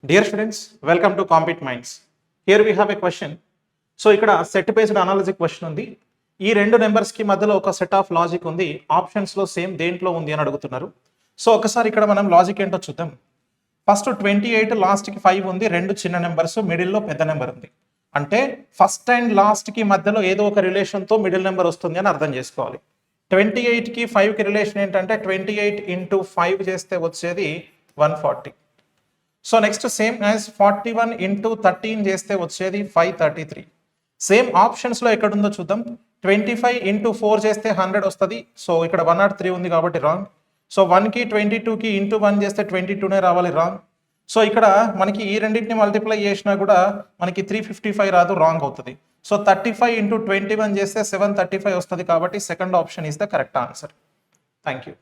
Dear students, welcome to Compete Minds. Here we have a question. So ఇక్కడ set based analogy question ఉంది. ఈ రెండు numbers కి మధ్యలో ఒక సెట్ ఆఫ్ లాజిక్ ఉంది. ఆప్షన్స్ లో సేమ్ దేంట్లో ఉంది అని అడుగుతున్నారు. సో ఒకసారి ఇక్కడ మనం లాజిక్ ఏంటో చూద్దాం. ఫస్ట్ 28 లాస్ట్ కి 5 ఉంది. రెండు చిన్న నెంబర్స్, మిడిల్ లో పెద్ద నెంబర్ ఉంది. అంటే ఫస్ట్ అండ్ లాస్ట్ కి మధ్యలో ఏదో ఒక రిలేషన్ తో మిడిల్ నెంబర్ వస్తుంది అని అర్థం చేసుకోవాలి. 28 కి 5 కి రిలేషన్ ఏంటంటే 28 ఇంటూ 5 చేస్తే వచ్చేది 140. So next same as 41 into 13 చేస్తే వచ్చేది 533. సేమ్ ఆప్షన్స్ లో ఎక్కడ ఉందో చూద్దాం. 25 ఇంటూ 4 చేస్తే 100 వస్తుంది. సో ఇక్కడ 103 ఉంది కాబట్టి రాంగ్. సో 1కి 22కి ఇంటూ 1 చేస్తే 22నే రావాలి, రాంగ్. సో ఇక్కడ మనకి ఈ రెండింటిని మల్టిప్లై చేసినా కూడా మనకి 355 రాదు, రాంగ్ అవుతుంది. సో 35 ఇంటూ 21 చేస్తే 735 వస్తుంది కాబట్టి second option is the correct answer. Thank you.